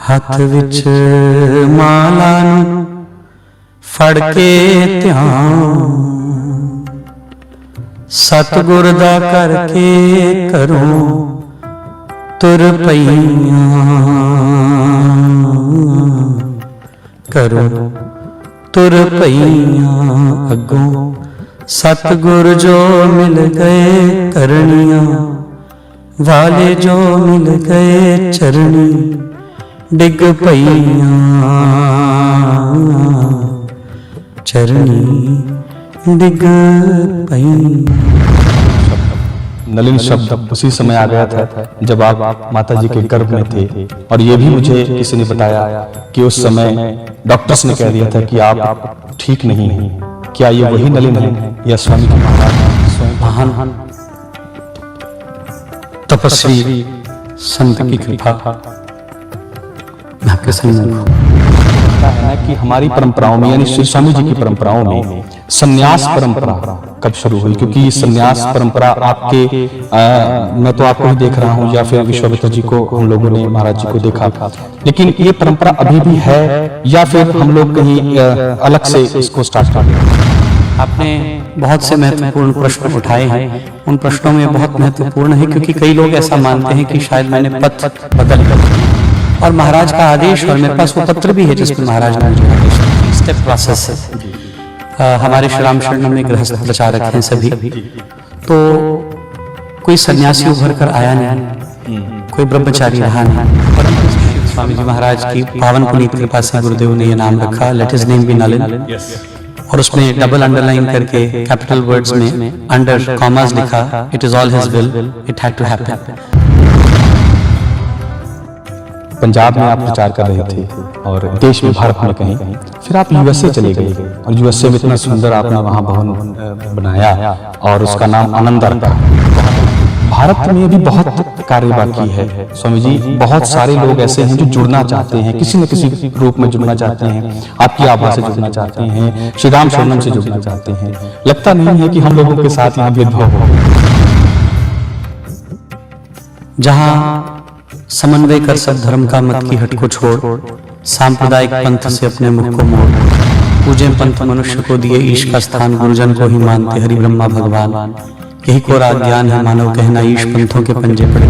ਹੱਥ ਵਿੱਚ ਮਾਲਾ ਨੂੰ ਫੜ ਕੇ ਧਿਆਨ ਸਤਿਗੁਰ ਦਾ ਕਰਕੇ ਘਰੋਂ ਤੁਰ ਪਈਆਂ ਘਰੋਂ ਤੁਰ ਪਈਆਂ ਅੱਗੋਂ ਸਤਿਗੁਰ ਜੋ ਮਿਲ ਗਏ ਕਰਨੀਆਂ ਵਾਲੇ ਜੋ ਮਿਲ ਗਏ ਚਰਣੀ ਡਿੱਗ ਪਈਆਂ चरणी डिग पई। नलिन शब्द उसी समय आ गया था जब आप माता जी के गर्भ में थे, और ये भी मुझे किसी ने बताया कि उस समय डॉक्टर्स ने कह दिया था कि आप ठीक नहीं हैं। क्या ये वही नलिन है या स्वामी जी महाराज महान तपस्वी संत की कृपा है ना कि हमारी परंपराओं में यानी श्री स्वामी जी की परंपराओं में संन्यास परंपरा कब शुरू हुई? क्योंकि ये संन्यास परंपरा आपके मैं तो आपको ही देख रहा हूँ या फिर विश्वामित्र जी को हम लोगों ने महाराज जी को देखा, लेकिन ये परंपरा अभी भी है या फिर हम लोग कहीं अलग से इसको स्टार्ट कर दें? आपने बहुत से महत्वपूर्ण प्रश्न उठाए हैं। उन प्रश्नों में बहुत महत्वपूर्ण है क्योंकि कई लोग ऐसा मानते हैं कि शायद मैंने पथ बदल और महाराज का आदेश, और मेरे पास वो पत्र भी है जिसमें महाराज ने मुझे आदेश दिया। स्टेप प्रोसेस है। हमारे श्री राम शरणम में गृहस्थ प्रचारक हैं सभी, तो कोई सन्यासी उभर कर आया नहीं, कोई ब्रह्मचारी रहा नहीं, परंतु स्वामी जी महाराज की पावन पुनीत कृपा से गुरुदेव ने ये नाम रखा, let his name be Nalin, और उसमें डबल अंडरलाइन करके कैपिटल वर्ड्स में अंडर कॉमास लिखा, it is all his will, it had to happen. Punjab में आप प्रचार कर रहे थे और देश में, भारत में कहीं, फिर आप यूएसए चले गए और यूएसए में इतना सुंदर आपने वहां भवन बनाया और उसका नाम आनंद रखा। भारत में भी बहुत कार्य बाकी है स्वामी जी। बहुत सारे लोग ऐसे हैं जो जुड़ना चाहते हैं, किसी न किसी रूप में जुड़ना चाहते हैं, आपकी आभा से जुड़ना चाहते हैं, श्री राम शरणम से जुड़ना चाहते हैं। लगता नहीं है कि हम लोगों के साथ यहाँ भेदभाव हो? जहाँ समन्वय कर सब धर्म का मत की हट को छोड़, सांप्रदायिक पंथ से अपने मुख को मोड़, पूजे पंथ मनुष्य को दिए ईश का स्थान, गुरुजन को ही मानते हरि ब्रह्मा भगवान, यही कोरा ज्ञान है मानव कहना, ईश पंथों के पंजे पड़े।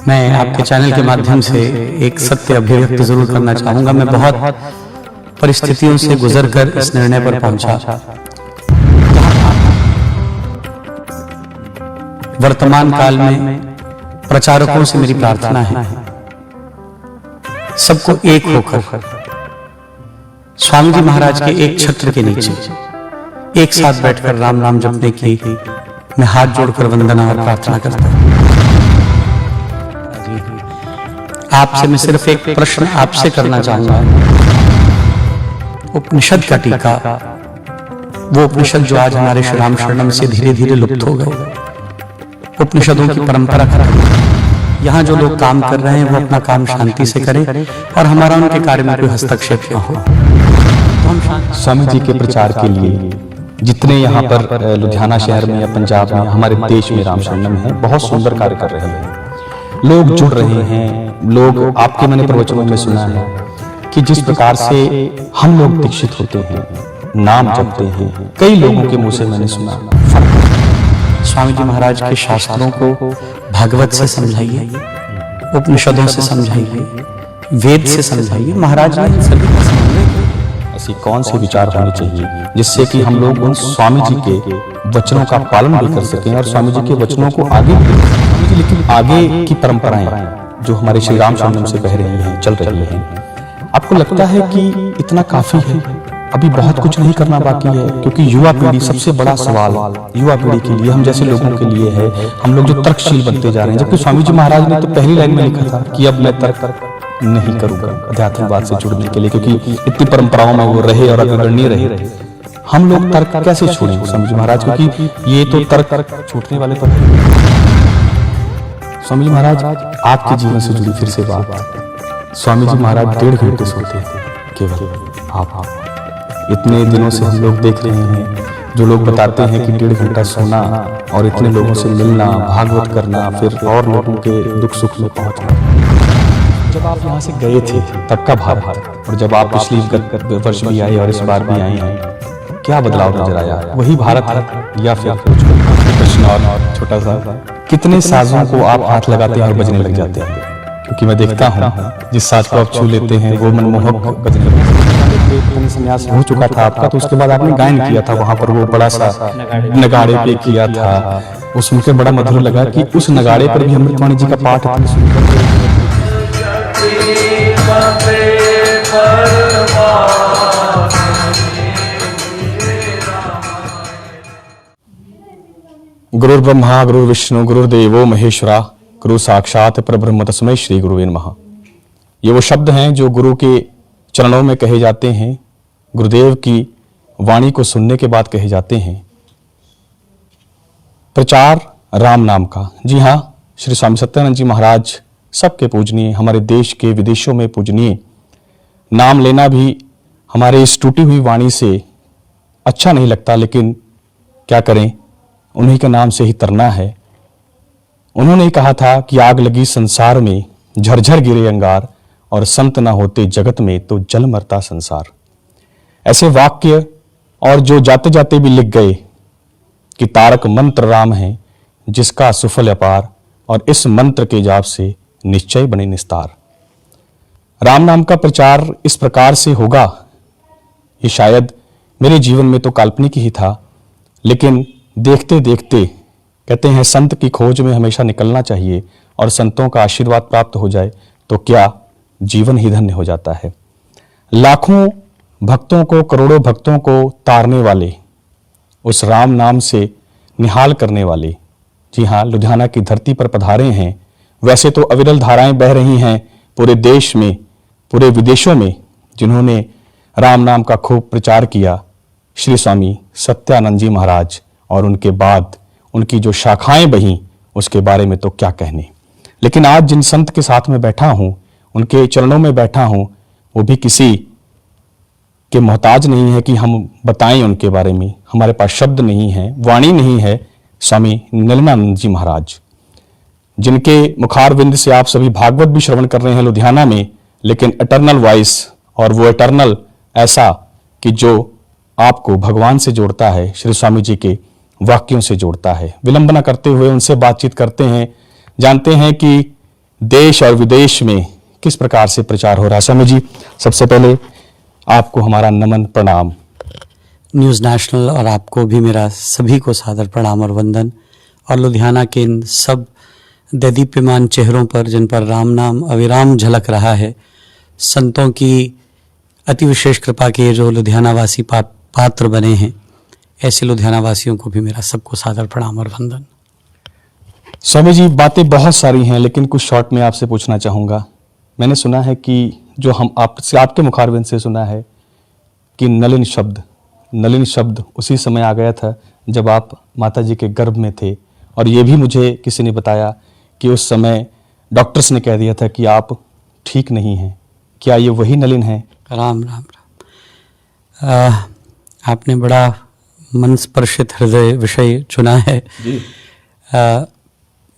मैं आपके चैनल के माध्यम से एक सत्य अभिव्यक्त जरूर करना चाहूंगा। मैं बहुत परिस्थितियों से गुजर कर इस निर्णय पर पहुंचा। वर्तमान काल में प्रचारकों से मेरी प्रार्थना है, सबको एक होकर स्वामी जी महाराज के एक छत्र के नीचे एक साथ बैठकर राम नाम जपने की मैं हाथ जोड़कर वंदना और प्रार्थना करता हूं। आपसे मैं सिर्फ एक प्रश्न आपसे करना चाहूंगा। उपनिषद का टीका, वो उपनिषद जो आज हमारे श्री राम शरणम से धीरे धीरे लुप्त हो गए, उपनिषदों की परंपरा खत्म। यहाँ जो लोग काम कर रहे हैं वो अपना काम शांति से करें और हमारा उनके कार्य में कोई हस्तक्षेप न हो। स्वामी जी के प्रचार के लिए जितने यहाँ पर लुधियाना शहर में या पंजाब में, हमारे देश में राम शरणम है, बहुत सुंदर कार्य कर रहे हैं, लोग जुड़ रहे हैं। लोग आपके मैंने प्रवचनों में सुना है कि जिस प्रकार से हम लोग दीक्षित होते हैं, नाम जपते हैं, कई लोगों के मुंह से मैंने सुना। स्वामी जी महाराज के शास्त्रों को भागवत से समझाइए, उपनिषदों से समझाइए, वेद से समझाइए। महाराज ने सभी का समन्वय किया। ऐसी कौन से विचार होने चाहिए जिससे कि हम लोग उन स्वामी जी के वचनों का पालन भी कर सकें और स्वामी जी के वचनों को आगे भी, लेकिन आगे की परंपराएं जो हमारे श्री राम शरणम से बह रही हैं, चल रही हैं, आपको लगता है कि इतना काफी है? अभी बहुत कुछ नहीं करना बाकी है? क्योंकि युवा पीढ़ी, सबसे बड़ा सवाल युवा पीढ़ी के लिए, हम जैसे लोगों के लिए है, हम लोग जो तर्कशील बनते जा रहे हैं। जबकि स्वामी जी महाराज ने तो पहली लाइन में लिखा था कि अब मैं तर्क नहीं करूंगा अध्यात्मवाद से जुड़ने के लिए, क्योंकि इतनी परंपराओं में वो रहे और अग्रगण्य रहे। हम लोग तर्क कैसे छोड़ें स्वामी जी महाराज? क्योंकि ये तो तर्क छूटने वाले पर है। स्वामी जी महाराज आपके जीवन से जुड़ी फिर से बात। स्वामी जी महाराज 1.5 घंटे सोते थे केवल। आप इतने दिनों से हम लोग देख रहे हैं, जो लोग बताते हैं कि 1.5 घंटा सोना और इतने लोगों से मिलना, भागवत करना, फिर और लोगों के दुख सुख में पहुंचना। जब आप यहाँ से गए थे तब का भारत और जब आप पिछली वर्ष भी आए और इस बार भी आए हैं, क्या बदलाव नजर आया? वही भारत है या फिर कुछ? प्रश्न और छोटा सा, कितने साजों को आप हाथ लगाते हैं और बजने लग जाते हैं? क्योंकि मैं देखता हूँ जिस साज को आप छू लेते हैं वो मनमोहक बजने लगता है। संन्यास हो चुका था आपका, तो उसके बाद आपने गायन किया था वहां पर, वो बड़ा सा नगाड़े पे किया था, वो सुनकर बड़ा मधुर लगा कि उस नगाड़े पर भी अमृतवाणी जी का पाठ इतनी सुंदर। गुरुर् ब्रह्मा गुरुर् विष्णु गुरुर्देवो महेश्वरा गुरु साक्षात परब्रह्म तस्मै श्री गुरुवे नमः। ये वो शब्द हैं जो गुरु के चरणों में कहे जाते हैं, गुरुदेव की वाणी को सुनने के बाद कहे जाते हैं। प्रचार राम नाम का, जी हाँ, श्री स्वामी सत्यानंद जी महाराज सबके पूजनीय, हमारे देश के विदेशों में पूजनीय। नाम लेना भी हमारे इस टूटी हुई वाणी से अच्छा नहीं लगता, लेकिन क्या करें, उन्हीं के नाम से ही तरना है। उन्होंने कहा था कि आग लगी संसार में, झरझर गिरे अंगार, और संत ना होते जगत में तो जल मरता संसार। ऐसे वाक्य और जो जाते जाते भी लिख गए कि तारक मंत्र राम है जिसका सुफल अपार, और इस मंत्र के जाप से निश्चय बने निस्तार। राम नाम का प्रचार इस प्रकार से होगा, ये शायद मेरे जीवन में तो काल्पनिक ही था, लेकिन देखते देखते कहते हैं संत की खोज में हमेशा निकलना चाहिए, और संतों का आशीर्वाद प्राप्त हो जाए तो क्या जीवन ही धन्य हो जाता है। लाखों भक्तों को, करोड़ों भक्तों को तारने वाले, उस राम नाम से निहाल करने वाले, जी हाँ, लुधियाना की धरती पर पधारे हैं। वैसे तो अविरल धाराएं बह रही हैं पूरे देश में, पूरे विदेशों में, जिन्होंने राम नाम का खूब प्रचार किया, श्री स्वामी सत्यानंद जी महाराज, और उनके बाद उनकी जो शाखाएं बहीं उसके बारे में तो क्या कहने। लेकिन आज जिन संत के साथ में बैठा हूं, उनके चरणों में बैठा हूं, वो भी किसी के मोहताज नहीं है कि हम बताएं उनके बारे में, हमारे पास शब्द नहीं है, वाणी नहीं है। स्वामी नलिनानंद जी महाराज, जिनके मुखारविंद से आप सभी भागवत भी श्रवण कर रहे हैं लुधियाना में, लेकिन एटर्नल वॉइस, और वो एटर्नल ऐसा कि जो आपको भगवान से जोड़ता है, श्री स्वामी जी के वाक्यों से जोड़ता है। विलंबना करते हुए उनसे बातचीत करते हैं, जानते हैं कि देश और विदेश में किस प्रकार से प्रचार हो रहा है। स्वामी जी, सबसे पहले आपको हमारा नमन प्रणाम। न्यूज़ नेशनल और आपको भी मेरा सभी को सादर प्रणाम और वंदन, और लुधियाना के इन सब दैदीप्यमान चेहरों पर जिन पर राम नाम अविराम झलक रहा है, संतों की अति विशेष कृपा के जो लुधियाना वासी पात्र बने हैं, ऐसे लुधियाना वासियों को भी मेरा सबको सादर प्रणाम और वंदन। स्वामी जी, बातें बहुत सारी हैं, लेकिन कुछ शॉर्ट में आपसे पूछना चाहूँगा। मैंने सुना है कि जो हम आपसे, आपके मुखारविंद से सुना है कि नलिन शब्द उसी समय आ गया था जब आप माता जी के गर्भ में थे, और ये भी मुझे किसी ने बताया कि उस समय डॉक्टर्स ने कह दिया था कि आप ठीक नहीं हैं। क्या ये वही नलिन है? राम राम राम। आपने बड़ा मन स्पर्शित हृदय विषय चुना है जी।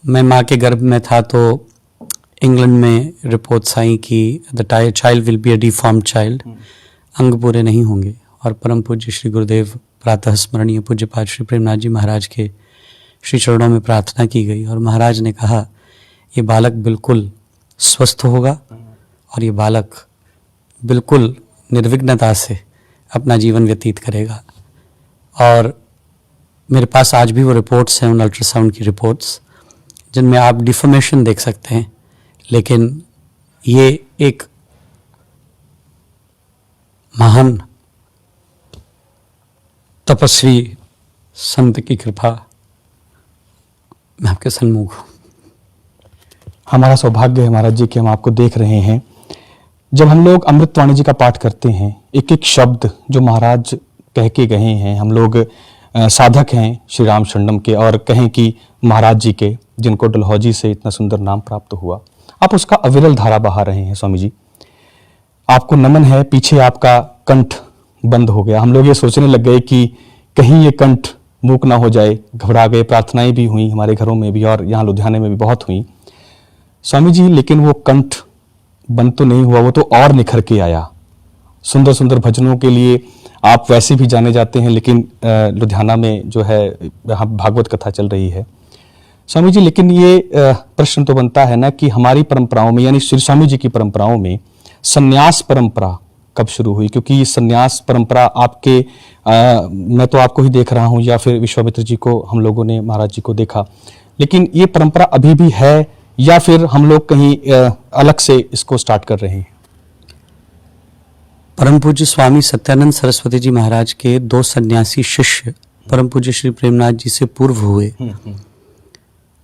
मैं माँ के गर्भ में था तो इंग्लैंड में रिपोर्ट्स आई कि the child will be a deformed child, अंग पूरे नहीं होंगे, और परम पूज्य श्री गुरुदेव प्रातः स्मरणीय पूज्यपाद श्री प्रेमनाथ जी महाराज के श्री चरणों में प्रार्थना की गई, और महाराज ने कहा ये बालक बिल्कुल स्वस्थ होगा, और ये बालक बिल्कुल निर्विघ्नता से अपना जीवन व्यतीत करेगा। और मेरे पास आज भी वो रिपोर्ट्स हैं, उन अल्ट्रासाउंड की रिपोर्ट्स, जिनमें आप डिफॉर्मेशन देख सकते हैं, लेकिन ये एक महान तपस्वी संत की कृपा, मैं आपके सन्मुख हूँ। हमारा सौभाग्य है महाराज जी कि हम आपको देख रहे हैं। जब हम लोग अमृतवाणी जी का पाठ करते हैं, एक एक शब्द जो महाराज कह के गए हैं, हम लोग साधक हैं श्री राम शरणम के, और कहें कि महाराज जी के, जिनको डलहौजी से इतना सुंदर नाम प्राप्त हुआ, आप उसका अविरल धारा बहा रहे हैं। स्वामी जी, आपको नमन है। पीछे आपका कंठ बंद हो गया, हम लोग ये सोचने लग गए कि कहीं ये कंठ मूक ना हो जाए, घबरा गए। प्रार्थनाएं भी हुई हमारे घरों में भी, और यहाँ लुधियाने में भी बहुत हुई स्वामी जी, लेकिन वो कंठ बंद तो नहीं हुआ, वो तो और निखर के आया। सुंदर सुंदर भजनों के लिए आप वैसे भी जाने जाते हैं, लेकिन लुधियाना में जो है भागवत कथा चल रही है। स्वामी जी, लेकिन ये प्रश्न तो बनता है ना कि हमारी परंपराओं में, यानी श्री स्वामी जी की परंपराओं में संन्यास परंपरा कब शुरू हुई? क्योंकि ये संन्यास परंपरा आपके मैं तो आपको ही देख रहा हूँ, या फिर विश्वामित्र जी को हम लोगों ने, महाराज जी को देखा, लेकिन ये परंपरा अभी भी है या फिर हम लोग कहीं अलग से इसको स्टार्ट कर रहे हैं? परम पूज्य स्वामी सत्यानंद सरस्वती जी महाराज के 2 सन्यासी शिष्य परम पूज्य श्री प्रेमनाथ जी से पूर्व हुए।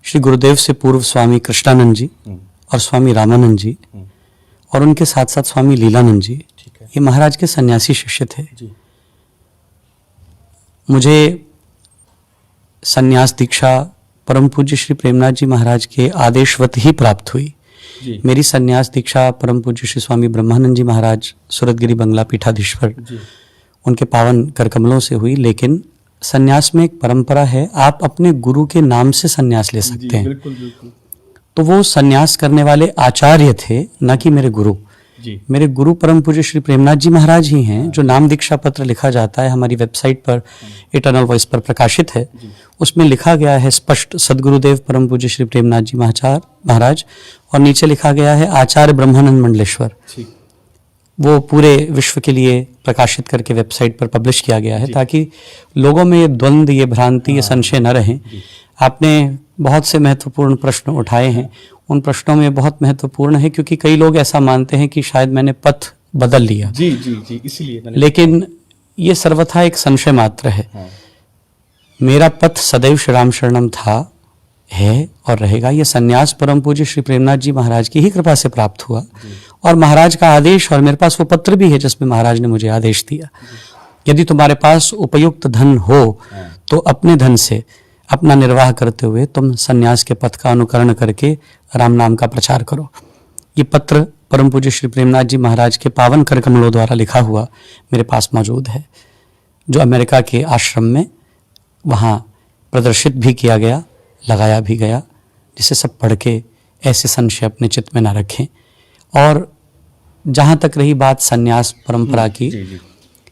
श्री गुरुदेव से पूर्व स्वामी कृष्णानंद जी और स्वामी रामानंद जी, और उनके साथ साथ स्वामी लीलानंद जी, ये महाराज के सन्यासी शिष्य थे। मुझे सन्यास दीक्षा परम पूज्य श्री प्रेमनाथ जी महाराज के आदेशवत ही प्राप्त हुई। मेरी सन्यास दीक्षा परम पूज्य श्री स्वामी ब्रह्मानंद जी महाराज सुरतगिरी बंगला पीठाधीश्वर, उनके पावन करकमलों से हुई। लेकिन सन्यास में एक परंपरा है, आप अपने गुरु के नाम से सन्यास ले सकते हैं। बिल्कुल बिल्कुल। तो वो सन्यास करने वाले आचार्य थे, न कि मेरे गुरु। मेरे गुरु परम पूज्य श्री प्रेमनाथ जी महाराज ही हैं। जो नाम दीक्षा पत्र लिखा जाता है हमारी वेबसाइट पर, इटर्नल वॉइस पर प्रकाशित है, उसमें लिखा गया है स्पष्ट सदगुरुदेव परम पूज्य श्री प्रेमनाथ जी महाराज, और नीचे लिखा गया है आचार्य ब्रह्मानंद मंडलेश्वर। वो पूरे विश्व के लिए प्रकाशित करके वेबसाइट पर पब्लिश किया गया है, ताकि लोगों में ये द्वंद्व, ये भ्रांति, ये संशय न रहें। आपने बहुत से महत्वपूर्ण प्रश्न उठाए हैं, उन प्रश्नों में बहुत महत्वपूर्ण है क्योंकि कई लोग ऐसा मानते हैं कि शायद मैंने पथ बदल लिया। जी, इसीलिए लेकिन ये सर्वथा एक संशय मात्र है। मेरा पथ सदैव श्री राम शरणम था, है और रहेगा। ये सन्यास परम पूज्य श्री प्रेमनाथ जी महाराज की ही कृपा से प्राप्त हुआ, और महाराज का आदेश, और मेरे पास वो पत्र भी है जिसमें महाराज ने मुझे आदेश दिया, यदि तुम्हारे पास उपयुक्त धन हो तो अपने धन से अपना निर्वाह करते हुए तुम सन्यास के पथ का अनुकरण करके राम नाम का प्रचार करो। ये पत्र परम पूज्य श्री प्रेमनाथ जी महाराज के पावन करकमलों द्वारा लिखा हुआ मेरे पास मौजूद है, जो अमेरिका के आश्रम में वहाँ प्रदर्शित भी किया गया, लगाया भी गया, जिसे सब पढ़ के ऐसे संशय अपने चित्त में ना रखें। और जहाँ तक रही बात सन्यास परंपरा की,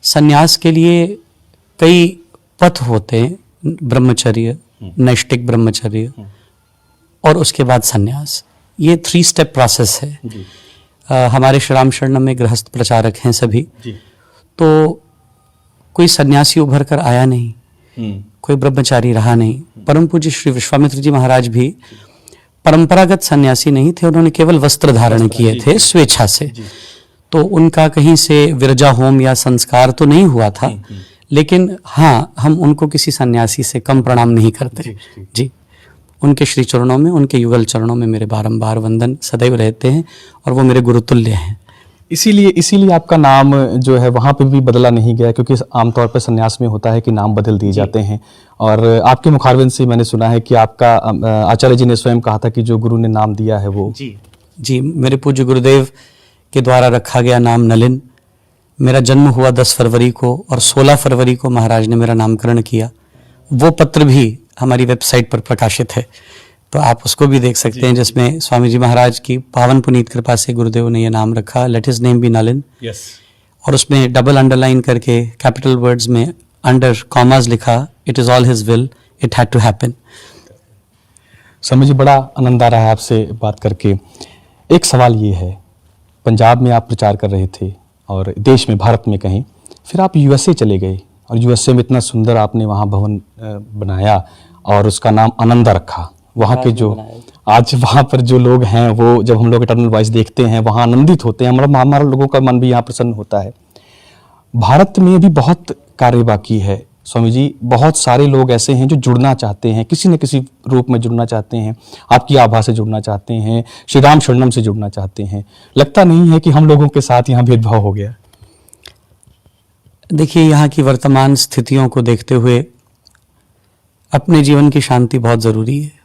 सन्यास के लिए कई पथ होते हैं, ब्रह्मचर्य, नैष्टिक ब्रह्मचर्य, और उसके बाद सन्यास। ये 3 स्टेप प्रोसेस है। हमारे श्री राम शरणम में गृहस्थ प्रचारक हैं सभी, तो कोई सन्यासी उभर कर आया नहीं, कोई ब्रह्मचारी रहा नहीं। परम पूज्य श्री विश्वामित्र जी महाराज भी परंपरागत सन्यासी नहीं थे, उन्होंने केवल वस्त्र धारण किए थे स्वेच्छा से। तो उनका कहीं से विरजा होम या संस्कार तो नहीं हुआ था, लेकिन हाँ, हम उनको किसी सन्यासी से कम प्रणाम नहीं करते। जी, उनके श्री चरणों में, उनके युगल चरणों में मेरे बारंबार वंदन सदैव रहते हैं, और वो मेरे गुरुतुल्य हैं। इसीलिए आपका नाम जो है वहाँ पे भी बदला नहीं गया, क्योंकि आमतौर पर सन्यास में होता है कि नाम बदल दिए जाते हैं। और आपके मुखारबिंद से मैंने सुना है कि आपका आचार्य जी ने स्वयं कहा था कि जो गुरु ने नाम दिया है वो जी मेरे पूज्य गुरुदेव के द्वारा रखा गया नाम नलिन। मेरा जन्म हुआ 10 फरवरी को, और 16 फरवरी को महाराज ने मेरा नामकरण किया। वो पत्र भी हमारी वेबसाइट पर प्रकाशित है, तो आप उसको भी देख सकते हैं, जिसमें स्वामी जी महाराज की पावन पुनीत कृपा से गुरुदेव ने यह नाम रखा, let his name be Nalin. और उसमें डबल अंडरलाइन करके कैपिटल वर्ड्स में अंडर कॉमास लिखा, it is all his will, it had to happen. समझ बड़ा आनंद आ रहा है आपसे बात करके। एक सवाल ये है, पंजाब में आप प्रचार कर रहे थे और देश में, भारत में कहीं, फिर आप यूएसए चले गए, और यूएसए में इतना सुंदर आपने वहाँ भवन बनाया और उसका नाम आनंदा रखा। वहाँ के जो आज वहाँ पर जो लोग हैं, वो जब हम लोग इटर्नल वॉइस देखते हैं वहाँ आनंदित होते हैं, हमारा लोगों का मन भी यहाँ प्रसन्न होता है। भारत में भी बहुत कार्य बाकी है स्वामी जी। बहुत सारे लोग ऐसे हैं जो जुड़ना चाहते हैं, किसी न किसी रूप में जुड़ना चाहते हैं, आपकी आभा से जुड़ना चाहते हैं, श्री राम शरणम से जुड़ना चाहते हैं। लगता नहीं है कि हम लोगों के साथ यहाँ भेदभाव हो गया? देखिए, यहाँ की वर्तमान स्थितियों को देखते हुए अपने जीवन की शांति बहुत जरूरी है।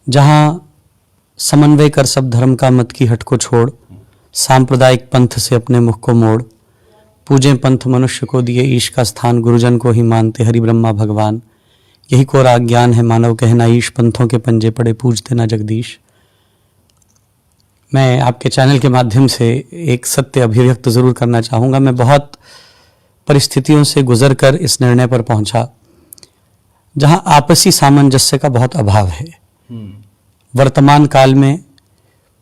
जहाँ समन्वय कर सब धर्म का मत की हट को छोड़, सांप्रदायिक पंथ से अपने मुख को मोड़, पूजे पंथ मनुष्य को दिए ईश का स्थान, गुरुजन को ही मानते हरि ब्रह्मा भगवान, यही कोरा ज्ञान है मानव कहना ईश, पंथों के पंजे पड़े पूजते ना जगदीश। मैं आपके चैनल के माध्यम से एक सत्य अभिव्यक्त जरूर करना चाहूँगा। मैं बहुत परिस्थितियों से गुजरकर इस निर्णय पर पहुंचा जहां आपसी सामंजस्य का बहुत अभाव है। वर्तमान काल में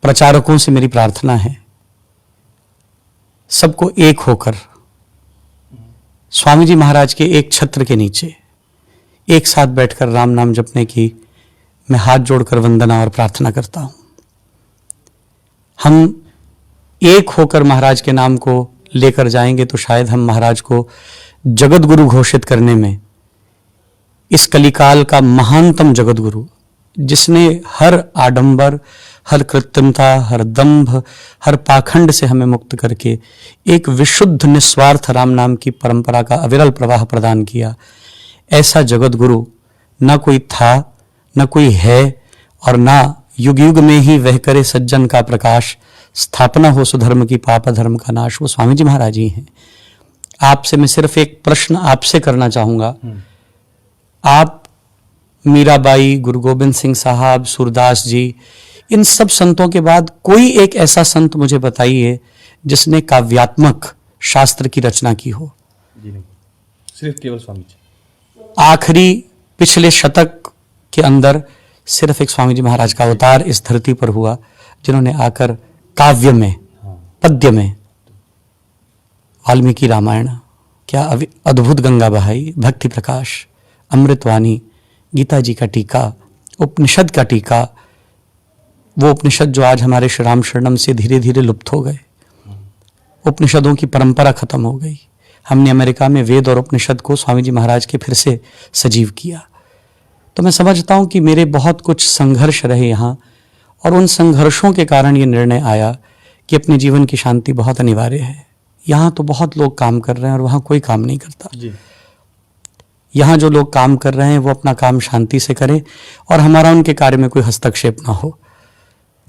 प्रचारकों से मेरी प्रार्थना है, सबको एक होकर स्वामी जी महाराज के एक छत्र के नीचे एक साथ बैठकर राम नाम जपने की मैं हाथ जोड़कर वंदना और प्रार्थना करता हूं। हम एक होकर महाराज के नाम को लेकर जाएंगे तो शायद हम महाराज को जगत गुरु घोषित करने में, इस कलिकाल का महानतम जगत गुरु जिसने हर आडंबर, हर कृत्रिमता, हर दंभ, हर पाखंड से हमें मुक्त करके एक विशुद्ध निस्वार्थ राम नाम की परंपरा का अविरल प्रवाह प्रदान किया, ऐसा जगत गुरु न कोई था, न कोई है, और ना युग युग में ही वह करे सज्जन का प्रकाश, स्थापना हो सुधर्म की पाप धर्म का नाश। वो स्वामी जी महाराज ही हैं। आपसे मैं सिर्फ एक प्रश्न आपसे करना चाहूंगा। आप मीराबाई, गुरु गोबिंद सिंह साहब, सूरदास जी, इन सब संतों के बाद कोई एक ऐसा संत मुझे बताइए जिसने काव्यात्मक शास्त्र की रचना की हो। जी नहीं, सिर्फ केवल स्वामी जी। आखिरी पिछले शतक के अंदर सिर्फ एक स्वामी जी महाराज का अवतार इस धरती पर हुआ, जिन्होंने आकर काव्य में, पद्य में वाल्मीकि रामायण, क्या अद्भुत गंगा बहाई, भक्ति प्रकाश, अमृतवाणी, गीता जी का टीका, उपनिषद का टीका, वो उपनिषद जो आज हमारे श्री राम शरणम से धीरे धीरे लुप्त हो गए, उपनिषदों की परंपरा खत्म हो गई। हमने अमेरिका में वेद और उपनिषद को स्वामी जी महाराज के फिर से सजीव किया। तो मैं समझता हूं कि मेरे बहुत कुछ संघर्ष रहे यहाँ, और उन संघर्षों के कारण ये निर्णय आया कि अपने जीवन की शांति बहुत अनिवार्य है। यहाँ तो बहुत लोग काम कर रहे हैं और वहाँ कोई काम नहीं करता। यहाँ जो लोग काम कर रहे हैं वो अपना काम शांति से करें और हमारा उनके कार्य में कोई हस्तक्षेप ना हो,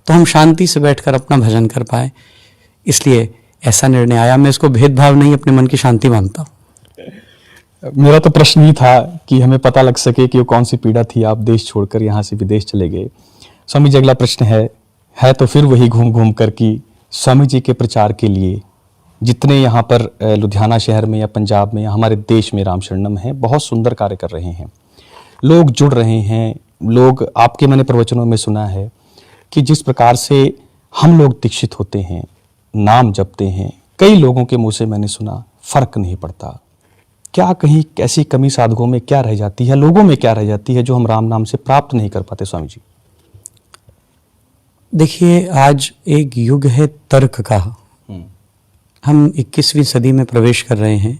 तो हम शांति से बैठकर अपना भजन कर पाए। इसलिए ऐसा निर्णय आया। मैं इसको भेदभाव नहीं, अपने मन की शांति मानता हूँ। मेरा तो प्रश्न ही था कि हमें पता लग सके कि वो कौन सी पीड़ा थी, आप देश छोड़कर यहाँ से विदेश चले गए। स्वामी जी, अगला प्रश्न है तो फिर वही घूम घूम कर कि स्वामी जी के प्रचार के लिए जितने यहाँ पर लुधियाना शहर में या पंजाब में या हमारे देश में राम शरणम है, बहुत सुंदर कार्य कर रहे हैं, लोग जुड़ रहे हैं। लोग, आपके मैंने प्रवचनों में सुना है कि जिस प्रकार से हम लोग दीक्षित होते हैं, नाम जपते हैं, कई लोगों के मुंह से मैंने सुना फर्क नहीं पड़ता। क्या कहीं कैसी कमी साधकों में क्या रह जाती है, लोगों में क्या रह जाती है जो हम राम नाम से प्राप्त नहीं कर पाते? स्वामी जी देखिए, आज एक युग है तर्क का। हम 21वीं सदी में प्रवेश कर रहे हैं।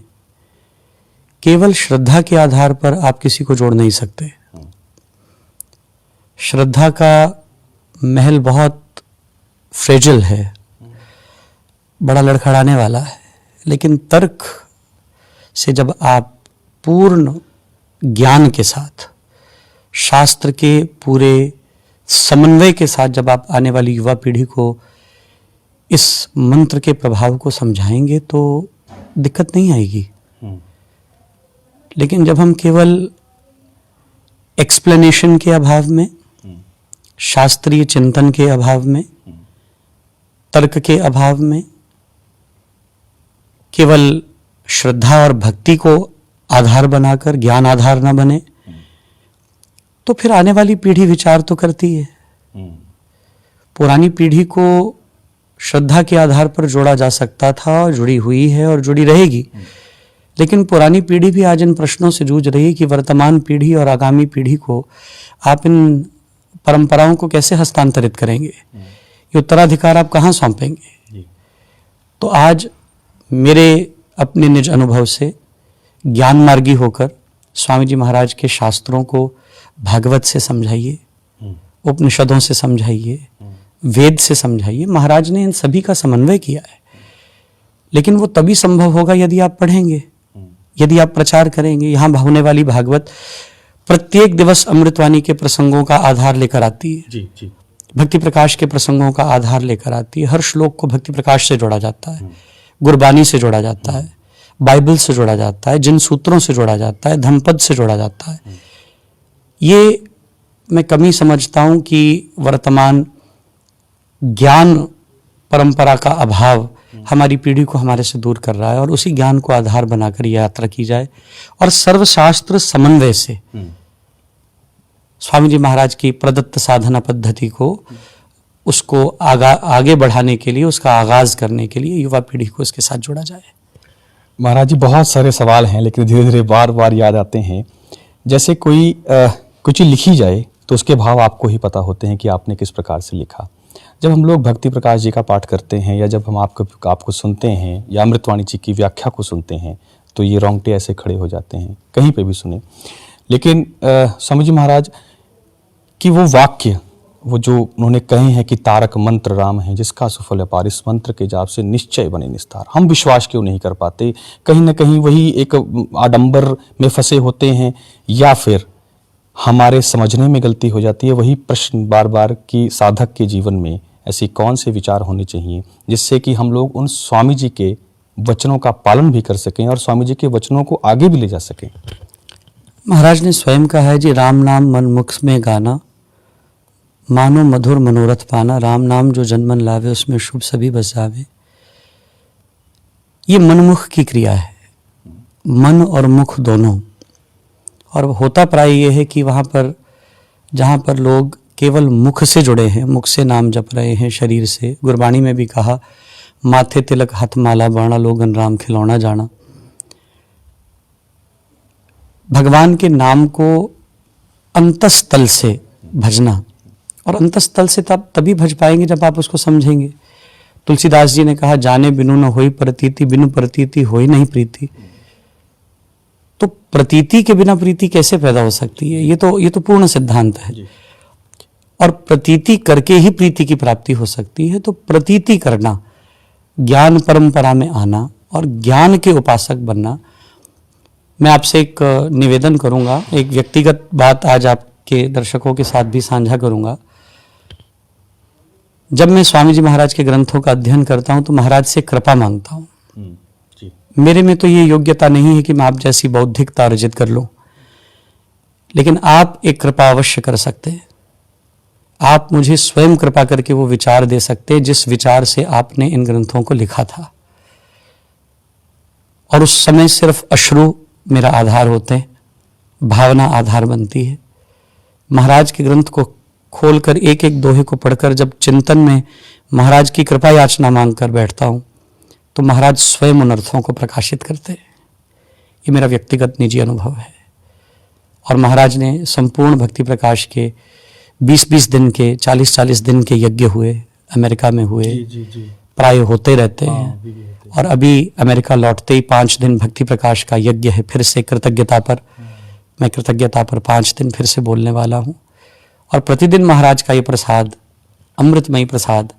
केवल श्रद्धा के आधार पर आप किसी को जोड़ नहीं सकते। श्रद्धा का महल बहुत फ्रेजिल है, बड़ा लड़खड़ाने वाला है, लेकिन तर्क से जब आप पूर्ण ज्ञान के साथ, शास्त्र के पूरे समन्वय के साथ जब आप आने वाली युवा पीढ़ी को इस मंत्र के प्रभाव को समझाएंगे तो दिक्कत नहीं आएगी। लेकिन जब हम केवल एक्सप्लेनेशन के अभाव में, शास्त्रीय चिंतन के अभाव में, तर्क के अभाव में केवल श्रद्धा और भक्ति को आधार बनाकर ज्ञान आधार न बने, तो फिर आने वाली पीढ़ी विचार तो करती है। पुरानी पीढ़ी को श्रद्धा के आधार पर जोड़ा जा सकता था और जुड़ी हुई है और जुड़ी रहेगी, लेकिन पुरानी पीढ़ी भी आज इन प्रश्नों से जूझ रही है कि वर्तमान पीढ़ी और आगामी पीढ़ी को आप इन परंपराओं को कैसे हस्तांतरित करेंगे, ये उत्तराधिकार आप कहाँ सौंपेंगे। तो आज मेरे अपने निज अनुभव से ज्ञान मार्गी होकर स्वामी जी महाराज के शास्त्रों को भागवत से समझाइए, उपनिषदों से समझाइए, वेद से समझाइए। महाराज ने इन सभी का समन्वय किया है, लेकिन वो तभी संभव होगा यदि आप पढ़ेंगे, यदि आप प्रचार करेंगे। यहाँ होने वाली भागवत प्रत्येक दिवस अमृतवाणी के प्रसंगों का आधार लेकर आती है। जी। भक्ति प्रकाश के प्रसंगों का आधार लेकर आती है। हर श्लोक को भक्ति प्रकाश से जोड़ा जाता है, गुरबानी से जोड़ा जाता है, बाइबल से जोड़ा जाता है, जिन सूत्रों से जोड़ा जाता है, धम्मपद से जोड़ा जाता है। ये मैं कमी समझता हूं कि वर्तमान ज्ञान परंपरा का अभाव हमारी पीढ़ी को हमारे से दूर कर रहा है, और उसी ज्ञान को आधार बनाकर यह यात्रा की जाए और सर्वशास्त्र समन्वय से स्वामी जी महाराज की प्रदत्त साधना पद्धति को उसको आगे बढ़ाने के लिए, उसका आगाज करने के लिए युवा पीढ़ी को इसके साथ जोड़ा जाए। महाराज जी, बहुत सारे सवाल हैं लेकिन धीरे धीरे बार बार याद आते हैं। जैसे कोई कुछ लिखी जाए तो उसके भाव आपको ही पता होते हैं कि आपने किस प्रकार से लिखा। जब हम लोग भक्ति प्रकाश जी का पाठ करते हैं या जब हम आपको सुनते हैं या अमृतवाणी जी की व्याख्या को सुनते हैं तो ये रोंगटे ऐसे खड़े हो जाते हैं, कहीं पे भी सुने। लेकिन स्वामी जी महाराज की वो वाक्य, वो जो उन्होंने कहे हैं कि तारक मंत्र राम है जिसका सुफल अपार, इस मंत्र के जाप से निश्चय बने निस्तार, हम विश्वास क्यों नहीं कर पाते? कहीं ना कहीं वही एक आडंबर में फंसे होते हैं या फिर हमारे समझने में गलती हो जाती है? वही प्रश्न बार बार कि साधक के जीवन में ऐसी कौन से विचार होने चाहिए जिससे कि हम लोग उन स्वामी जी के वचनों का पालन भी कर सकें और स्वामी जी के वचनों को आगे भी ले जा सकें। महाराज ने स्वयं कहा है जी, राम नाम मन मुख में गाना, मानो मधुर मनोरथ पाना, राम नाम जो जनमन लावे उसमें शुभ सभी बस जावे। ये मनमुख की क्रिया है, मन और मुख दोनों। और होता प्राय ये है कि वहाँ पर जहाँ पर लोग केवल मुख से जुड़े हैं, मुख से नाम जप रहे हैं, शरीर से, गुरबाणी में भी कहा माथे तिलक हाथ माला बाणा, लोगन राम खिलौना जाना। भगवान के नाम को अंतस्थल से भजना, और अंतस्थल से तभी भज पाएंगे जब आप उसको समझेंगे। तुलसीदास जी ने कहा जाने बिनु न होई प्रतीति, बिनु प्रतीति होई नहीं प्रीति। तो प्रतीति के बिना प्रीति कैसे पैदा हो सकती है? ये तो पूर्ण सिद्धांत है। और प्रतीति करके ही प्रीति की प्राप्ति हो सकती है। तो प्रतीति करना, ज्ञान परंपरा में आना और ज्ञान के उपासक बनना। मैं आपसे एक निवेदन करूंगा, एक व्यक्तिगत बात आज आपके दर्शकों के साथ भी साझा करूंगा। जब मैं स्वामी जी महाराज के ग्रंथों का अध्ययन करता हूं तो महाराज से कृपा मांगता हूं। मेरे में तो ये योग्यता नहीं है कि मैं आप जैसी बौद्धिकता अर्जित कर लूं, लेकिन आप एक कृपा अवश्य कर सकते हैं। आप मुझे स्वयं कृपा करके वो विचार दे सकते हैं जिस विचार से आपने इन ग्रंथों को लिखा था। और उस समय सिर्फ अश्रु मेरा आधार होते हैं, भावना आधार बनती है। महाराज के ग्रंथ को खोलकर एक एक दोहे को पढ़कर जब चिंतन में महाराज की कृपा याचना मांग कर बैठता हूं तो महाराज स्वयं उन अर्थों को प्रकाशित करते हैं। ये मेरा व्यक्तिगत निजी अनुभव है। और महाराज ने संपूर्ण भक्ति प्रकाश के 20-20 दिन के, 40-40 दिन के यज्ञ हुए, अमेरिका में हुए, प्राय होते रहते हैं। और अभी अमेरिका लौटते ही 5 दिन भक्ति प्रकाश का यज्ञ है, फिर से कृतज्ञता पर। मैं कृतज्ञता पर 5 दिन फिर से बोलने वाला हूँ। और प्रतिदिन महाराज का ये प्रसाद, अमृतमयी प्रसाद,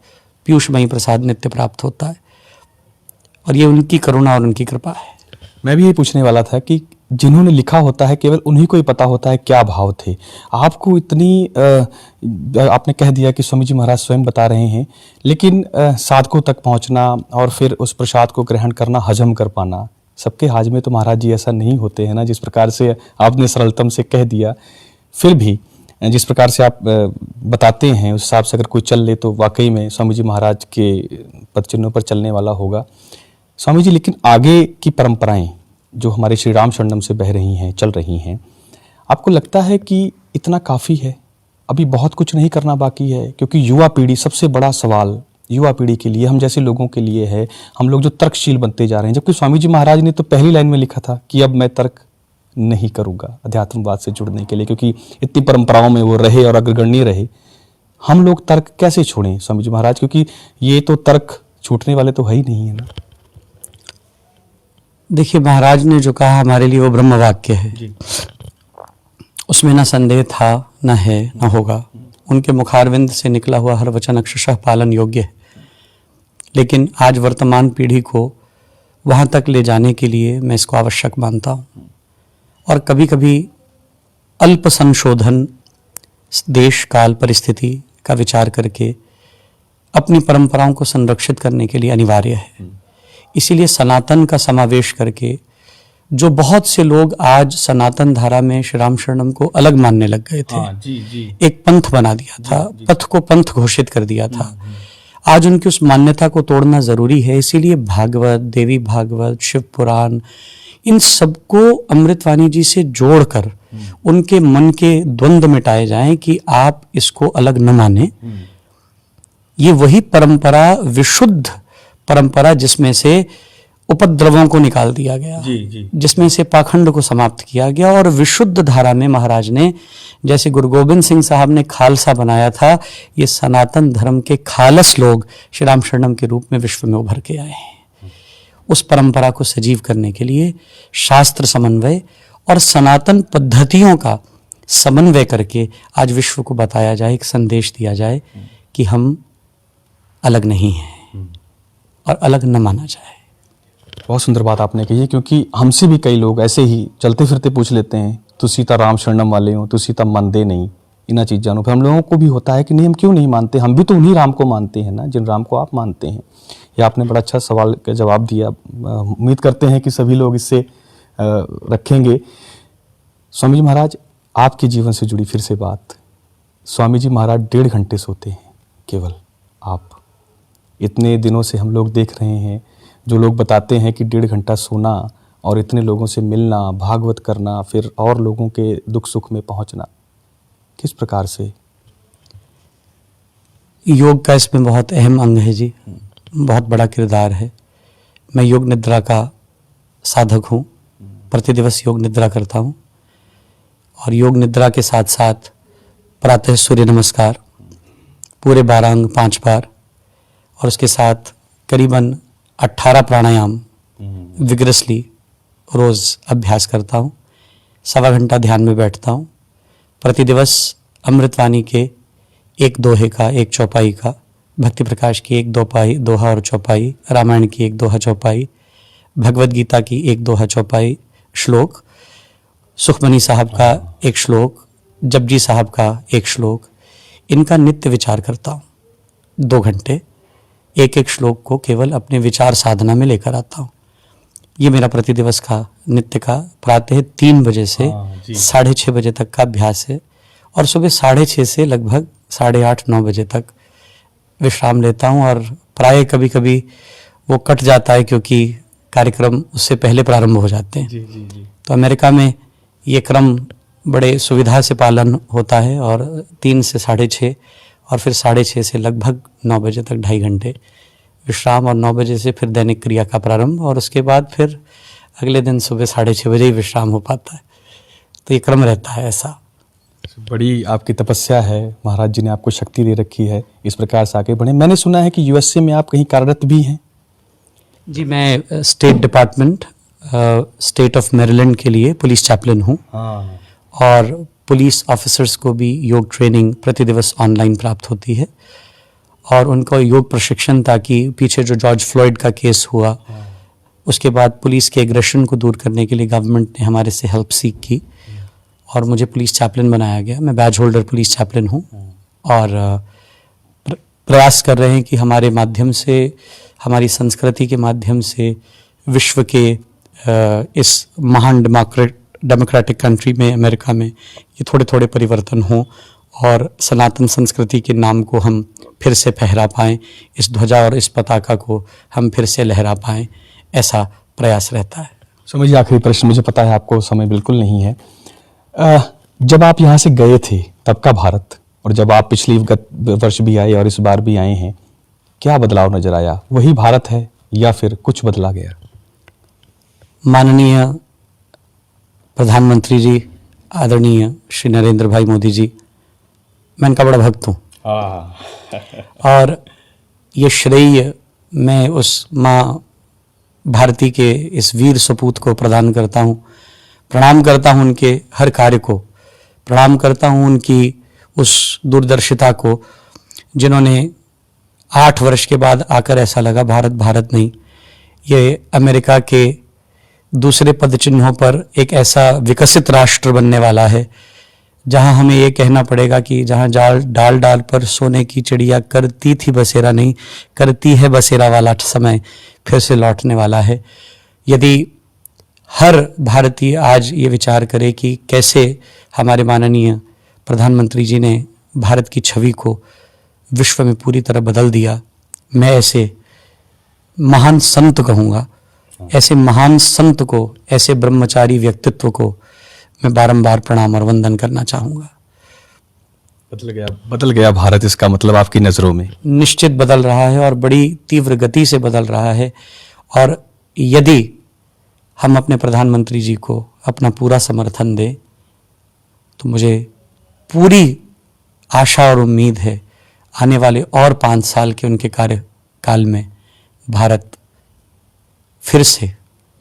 पीयूषमयी प्रसाद नित्य प्राप्त होता है। और ये उनकी करुणा और उनकी कृपा है। मैं भी ये पूछने वाला था कि जिन्होंने लिखा होता है केवल उन्हीं को ही पता होता है क्या भाव थे। आपको इतनी आपने कह दिया कि स्वामी जी महाराज स्वयं बता रहे हैं, लेकिन साधकों तक पहुंचना और फिर उस प्रसाद को ग्रहण करना, हजम कर पाना, सबके हाजमे तो महाराज जी ऐसा नहीं होते हैं ना। जिस प्रकार से आपने सरलतम से कह दिया, फिर भी जिस प्रकार से आप बताते हैं उस हिसाब से अगर कोई चल ले तो वाकई में स्वामी जी महाराज के पद चिन्हों पर चलने वाला होगा। स्वामी जी, लेकिन आगे की परंपराएं जो हमारे श्री राम शरणम से बह रही हैं, चल रही हैं, आपको लगता है कि इतना काफ़ी है? अभी बहुत कुछ नहीं करना बाकी है? क्योंकि युवा पीढ़ी, सबसे बड़ा सवाल युवा पीढ़ी के लिए, हम जैसे लोगों के लिए है, हम लोग जो तर्कशील बनते जा रहे हैं। जबकि स्वामी जी महाराज ने तो पहली लाइन में लिखा था कि अब मैं तर्क नहीं करूँगा अध्यात्मवाद से जुड़ने के लिए, क्योंकि इतनी परंपराओं में वो रहे और अग्रगण्य रहे। हम लोग तर्क कैसे छोड़ें स्वामी जी महाराज, क्योंकि ये तो तर्क छूटने वाले तो है ही नहीं है ना। देखिए, महाराज ने जो कहा हमारे लिए वो ब्रह्म वाक्य है जी। उसमें ना संदेह था, ना है, ना होगा। उनके मुखारविंद से निकला हुआ हर वचन अक्षरशः पालन योग्य है। लेकिन आज वर्तमान पीढ़ी को वहाँ तक ले जाने के लिए मैं इसको आवश्यक मानता हूँ। और कभी कभी अल्प संशोधन देश काल परिस्थिति का विचार करके अपनी परंपराओं को संरक्षित करने के लिए अनिवार्य है। इसीलिए सनातन का समावेश करके जो बहुत से लोग आज सनातन धारा में श्री राम शरणम को अलग मानने लग गए थे, एक पंथ बना दिया था, पथ को पंथ घोषित कर दिया था। आज उनकी उस मान्यता को तोड़ना जरूरी है। इसीलिए भागवत, देवी भागवत, शिव पुराण, इन सबको अमृतवाणी जी से जोड़कर उनके मन के द्वंद्व मिटाए जाएं कि आप इसको अलग न माने। ये वही परंपरा, विशुद्ध परंपरा, जिसमें से उपद्रवों को निकाल दिया गया, जिसमें से पाखंड को समाप्त किया गया, और विशुद्ध धारा में महाराज ने, जैसे गुरु गोविंद सिंह साहब ने खालसा बनाया था, ये सनातन धर्म के खालस लोग श्री राम शरणम के रूप में विश्व में उभर के आए हैं। उस परंपरा को सजीव करने के लिए शास्त्र समन्वय और सनातन पद्धतियों का समन्वय करके आज विश्व को बताया जाए, एक संदेश दिया जाए कि हम अलग नहीं हैं और अलग न माना जाए। बहुत सुंदर बात आपने कही है, क्योंकि हमसे भी कई लोग ऐसे ही चलते फिरते पूछ लेते हैं, तू सीता राम शरणम वाले हो, तू सीता मानते नहीं, इना चीज जानो। फिर हम लोगों को भी होता है कि नहीं, हम क्यों नहीं मानते, हम भी तो उन्हीं राम को मानते हैं ना, जिन राम को आप मानते हैं। ये आपने बड़ा अच्छा सवाल का जवाब दिया। उम्मीद करते हैं कि सभी लोग इससे रखेंगे। स्वामी जी महाराज, आपके जीवन से जुड़ी फिर से बात। स्वामी जी महाराज 1.5 घंटे सोते हैं केवल। आप इतने दिनों से हम लोग देख रहे हैं, जो लोग बताते हैं कि 1.5 घंटा सोना और इतने लोगों से मिलना, भागवत करना, फिर और लोगों के दुख सुख में पहुंचना, किस प्रकार से? योग का इसमें बहुत अहम अंग है जी, बहुत बड़ा किरदार है। मैं योग निद्रा का साधक हूँ, प्रतिदिवस योग निद्रा करता हूँ, और योग निद्रा के साथ साथ प्रातः सूर्य नमस्कार पूरे 12 अंग 5 बार, और उसके साथ करीबन 18 प्राणायाम विग्रसली रोज अभ्यास करता हूँ। 1.25 घंटा ध्यान में बैठता हूँ। प्रतिदिवस अमृतवाणी के एक दोहे का, एक चौपाई का, भक्ति प्रकाश की एक दोहा और चौपाई, रामायण की एक दोहा चौपाई, भगवद गीता की एक दोहा चौपाई श्लोक, सुखमनी साहब का एक श्लोक, जपजी साहब का एक श्लोक, इनका नित्य विचार करता हूँ। 2 घंटे एक एक श्लोक को केवल अपने विचार साधना में लेकर आता हूँ। ये मेरा प्रतिदिवस का नित्य का प्रातः 3 बजे से 6:30 बजे तक का अभ्यास है, और सुबह 6:30 से लगभग 8:30-9 बजे तक विश्राम लेता हूँ। और प्राय कभी कभी वो कट जाता है क्योंकि कार्यक्रम उससे पहले प्रारंभ हो जाते हैं। तो अमेरिका में ये क्रम बड़े सुविधा से पालन होता है, और 3 से 6:30 और फिर 6:30 से लगभग 9 बजे तक 2.5 घंटे विश्राम, और 9 बजे से फिर दैनिक क्रिया का प्रारंभ, और उसके बाद फिर अगले दिन सुबह 6:30 बजे ही विश्राम हो पाता है। तो ये क्रम रहता है ऐसा। बड़ी आपकी तपस्या है, महाराज जी ने आपको शक्ति दे रखी है, इस प्रकार से आगे बढ़े। मैंने सुना है कि यूएसए में आप कहीं कार्यरत भी हैं। जी, मैं state department, state of Maryland के लिए पुलिस चैपलन हूँ, और पुलिस ऑफिसर्स को भी योग ट्रेनिंग प्रतिदिवस ऑनलाइन प्राप्त होती है, और उनको योग प्रशिक्षण, ताकि पीछे जो जॉर्ज फ्लॉयड का केस हुआ, उसके बाद पुलिस के एग्रेशन को दूर करने के लिए गवर्नमेंट ने हमारे से हेल्प सीख की, और मुझे पुलिस चैपलन बनाया गया। मैं बैज होल्डर पुलिस चैपलन हूँ, और प्रयास कर रहे हैं कि हमारे माध्यम से, हमारी संस्कृति के माध्यम से विश्व के इस महान डेमोक्रेटिक कंट्री में, अमेरिका में, ये थोड़े थोड़े परिवर्तन हों, और सनातन संस्कृति के नाम को हम फिर से फहरा पाएँ, इस ध्वजा और इस पताका को हम फिर से लहरा पाएँ, ऐसा प्रयास रहता है। समझिए, आखिरी प्रश्न, मुझे पता है आपको समय बिल्कुल नहीं है। जब आप यहाँ से गए थे तब का भारत, और जब आप पिछली वर्ष भी आए और इस बार भी आए हैं, क्या बदलाव नजर आया? वही भारत है या फिर कुछ बदला गया? माननीय प्रधानमंत्री जी, आदरणीय श्री नरेंद्र भाई मोदी जी, मैं इनका बड़ा भक्त हूँ, और ये श्रेय मैं उस माँ भारती के इस वीर सपूत को प्रदान करता हूँ। प्रणाम करता हूँ उनके हर कार्य को, प्रणाम करता हूँ उनकी उस दूरदर्शिता को, जिन्होंने 8 वर्ष के बाद आकर ऐसा लगा भारत भारत नहीं, ये अमेरिका के दूसरे पद चिन्हों पर एक ऐसा विकसित राष्ट्र बनने वाला है, जहां हमें ये कहना पड़ेगा कि जहां डाल डाल पर सोने की चिड़िया करती थी बसेरा नहीं, करती है बसेरा वाला समय फिर से लौटने वाला है। यदि हर भारतीय आज ये विचार करे कि कैसे हमारे माननीय प्रधानमंत्री जी ने भारत की छवि को विश्व में पूरी तरह बदल दिया, मैं ऐसे महान संत कहूँगा, ऐसे महान संत को, ऐसे ब्रह्मचारी व्यक्तित्व को मैं बारंबार प्रणाम और वंदन करना चाहूँगा। बदल गया भारत, इसका मतलब आपकी नज़रों में? निश्चित बदल रहा है और बड़ी तीव्र गति से बदल रहा है। और यदि हम अपने प्रधानमंत्री जी को अपना पूरा समर्थन दें तो मुझे पूरी आशा और उम्मीद है आने वाले और 5 साल के उनके कार्यकाल में भारत फिर से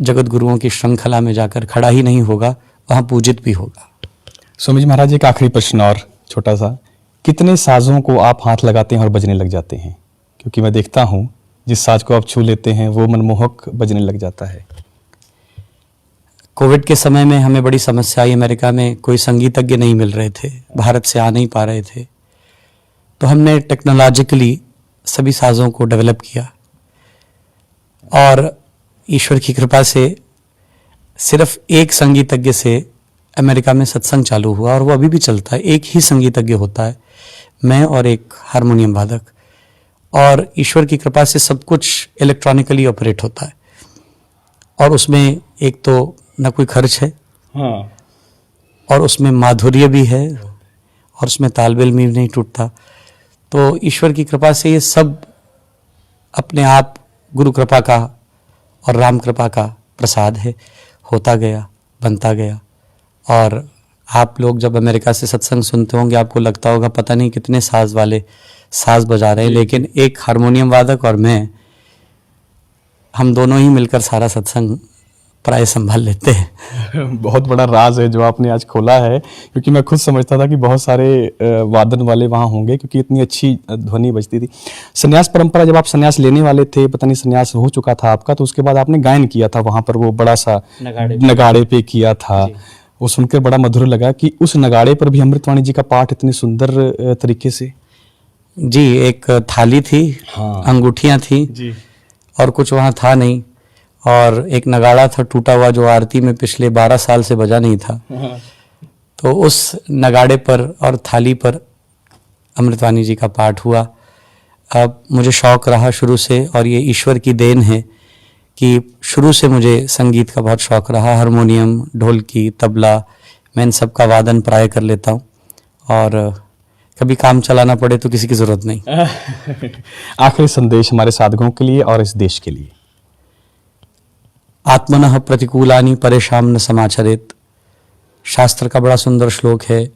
जगत गुरुओं की श्रृंखला में जाकर खड़ा ही नहीं होगा, वहाँ पूजित भी होगा। स्वामी जी महाराज, एक आखिरी प्रश्न और छोटा सा, कितने साजों को आप हाथ लगाते हैं और बजने लग जाते हैं? क्योंकि मैं देखता हूँ जिस साज को आप छू लेते हैं वो मनमोहक बजने लग जाता है। कोविड के समय में हमें बड़ी समस्या आई, अमेरिका में कोई संगीतज्ञ नहीं मिल रहे थे, भारत से आ नहीं पा रहे थे, तो हमने टेक्नोलॉजिकली सभी साजों को डेवलप किया और ईश्वर की कृपा से सिर्फ एक संगीतज्ञ से अमेरिका में सत्संग चालू हुआ और वो अभी भी चलता है। एक ही संगीतज्ञ होता है, मैं और एक हारमोनियम वादक, और ईश्वर की कृपा से सब कुछ इलेक्ट्रॉनिकली ऑपरेट होता है और उसमें एक तो न कोई खर्च है, हाँ, और उसमें माधुर्य भी है और उसमें तालमेल भी नहीं टूटता। तो ईश्वर की कृपा से ये सब अपने आप गुरु कृपा का और राम कृपा का प्रसाद है, होता गया, बनता गया। और आप लोग जब अमेरिका से सत्संग सुनते होंगे आपको लगता होगा पता नहीं कितने साज वाले साज बजा रहे हैं, लेकिन एक हारमोनियम वादक और मैं, हम दोनों ही मिलकर सारा सत्संग प्राय संभाल लेते हैं। बहुत बड़ा राज है जो आपने आज खोला है, क्योंकि मैं खुद समझता था कि बहुत सारे वादन वाले वहाँ होंगे, क्योंकि इतनी अच्छी ध्वनि बजती थी। संन्यास परंपरा, जब आप संन्यास लेने वाले थे, पता नहीं संन्यास हो चुका था आपका, तो उसके बाद आपने गायन किया था वहाँ पर, वो बड़ा सा नगाड़े पे किया था, वो सुनकर बड़ा मधुर लगा कि उस नगाड़े पर भी अमृतवाणी जी का पाठ इतने सुंदर तरीके से। जी, एक थाली थी, हाँ, अंगूठियाँ थी जी, और कुछ वहाँ था नहीं, और एक नगाड़ा था टूटा हुआ जो आरती में पिछले 12 साल से बजा नहीं था। तो उस नगाड़े पर और थाली पर अमृतवाणी जी का पाठ हुआ। अब मुझे शौक़ रहा शुरू से, और ये ईश्वर की देन है कि शुरू से मुझे संगीत का बहुत शौक़ रहा। हारमोनियम, ढोलकी, तबला, मैं इन सब का वादन प्राय कर लेता हूँ, और कभी काम चलाना पड़े तो किसी की ज़रूरत नहीं। आखिरी संदेश हमारे साधकों के लिए और इस देश के लिए। आत्मनः प्रतिकूलानि परेशान न समाचरेत, शास्त्र का बड़ा सुंदर श्लोक है।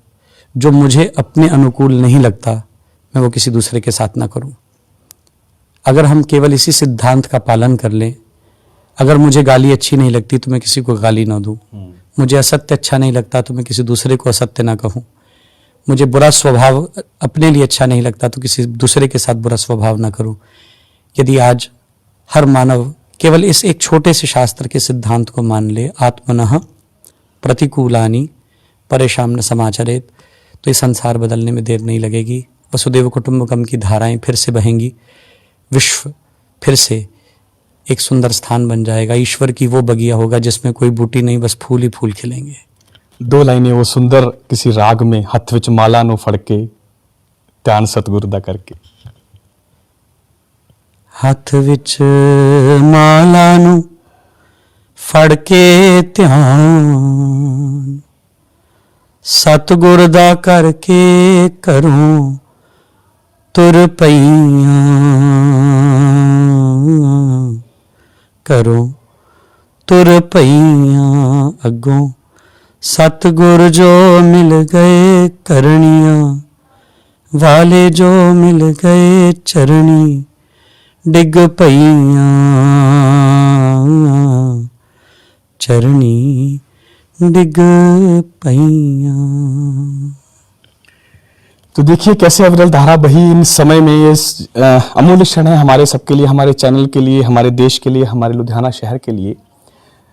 जो मुझे अपने अनुकूल नहीं लगता मैं वो किसी दूसरे के साथ ना करूं। अगर हम केवल इसी सिद्धांत का पालन कर लें, अगर मुझे गाली अच्छी नहीं लगती तो मैं किसी को गाली ना दूं, मुझे असत्य अच्छा नहीं लगता तो मैं किसी दूसरे को असत्य ना कहूं, मुझे बुरा स्वभाव अपने लिए अच्छा नहीं लगता तो किसी दूसरे के साथ बुरा स्वभाव ना करूं। यदि आज हर मानव केवल इस एक छोटे से शास्त्र के सिद्धांत को मान ले, आत्मनः प्रतिकूलानि परेशान न समाचरेत, तो ये संसार बदलने में देर नहीं लगेगी। वसुदेव कुटुंबकम की धाराएं फिर से बहेंगी, विश्व फिर से एक सुंदर स्थान बन जाएगा, ईश्वर की वो बगिया होगा जिसमें कोई बूटी नहीं, बस फूल ही फूल खिलेंगे। 2 लाइनें वो सुंदर किसी राग में, हथ विच माला नु फड़के ध्यान सतगुरु दा करके। हथ विच माला नु फड़ के ध्यान सतगुर दा करके करूं तुर पईयां, करूं तुर पईयां अगों, सतगुर जो मिल गए करनियां वाले, जो मिल गए चरणी डिग पईयां, चरणी डिग पईयां। तो देखिए कैसे अविरल धारा बही इन समय में। ये अमूल्य क्षण है हमारे सबके लिए, हमारे चैनल के लिए, हमारे देश के लिए, हमारे लुधियाना शहर के लिए।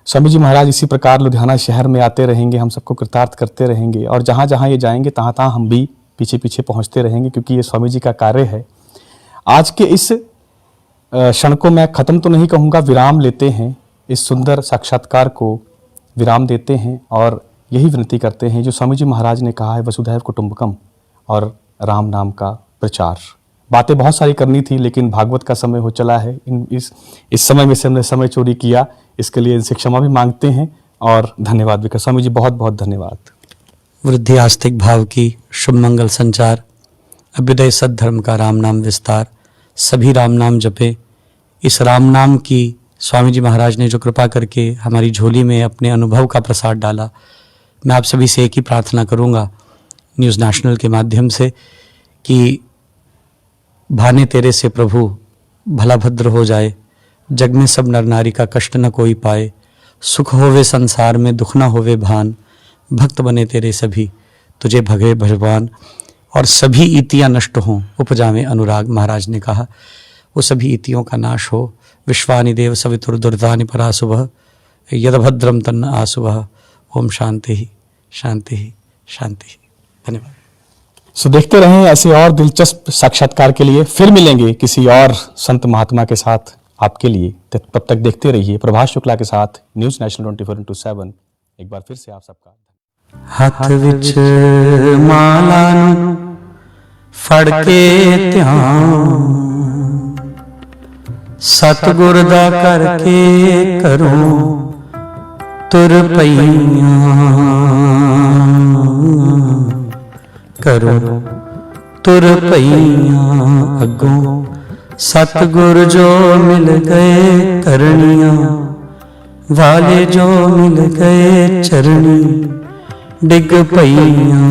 स्वामी जी महाराज इसी प्रकार लुधियाना शहर में आते रहेंगे, हम सबको कृतार्थ करते रहेंगे, और जहाँ जहाँ ये जाएंगे तहाँ तहाँ हम भी पीछे पीछे पहुँचते रहेंगे, क्योंकि ये स्वामी जी का कार्य है। आज के इस क्षण को मैं ख़त्म तो नहीं कहूँगा, विराम लेते हैं, इस सुंदर साक्षात्कार को विराम देते हैं, और यही विनती करते हैं जो स्वामी जी महाराज ने कहा है, वसुधैव कुटुंबकम और राम नाम का प्रचार। बातें बहुत सारी करनी थी, लेकिन भागवत का समय हो चला है। इस समय में से हमने समय चोरी किया, इसके लिए इनसे क्षमा भी मांगते हैं और धन्यवाद भी। स्वामी जी बहुत बहुत धन्यवाद। वृद्धि आस्तिक भाव की, शुभ मंगल संचार, अभ्युदय सद्धर्म का राम नाम विस्तार, सभी राम नाम जपे। इस राम नाम की स्वामी जी महाराज ने जो कृपा करके हमारी झोली में अपने अनुभव का प्रसाद डाला, मैं आप सभी से एक ही प्रार्थना करूंगा न्यूज़ नेशनल के माध्यम से कि भाने तेरे से प्रभु भला भद्र हो जाए, जग में सब नर नारी का कष्ट न कोई पाए, सुख होवे संसार में दुख न होवे भान, भक्त बने तेरे सभी तुझे भगे भगवान, और सभी इतियां नष्ट हों उपजा में अनुराग। महाराज ने कहा वो सभी इतियों का नाश हो। विश्वानि देव सवितुर दुर्दानि परासुभः यदभद्रम तन्न आसुभः। ओम शांति ही शांति ही शांति ही। धन्यवाद। सो देखते रहें ऐसे और दिलचस्प साक्षात्कार के लिए। फिर मिलेंगे किसी और संत महात्मा के साथ आपके लिए। तब तक देखते रहिए प्रभाष शुक्ला के साथ न्यूज़ नेशनल 24/7। एक बार फिर से आप सबका हथ विच माला नूं फड़ के ध्यान, सतगुर दा करके करूं तुर पईयां, करूं तुर पईयां अगों, सतगुर जो मिल गए करनियां, वाले जो मिल गए चरनी डिग पईयां,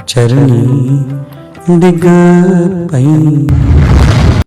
चरनी डिग पईयां।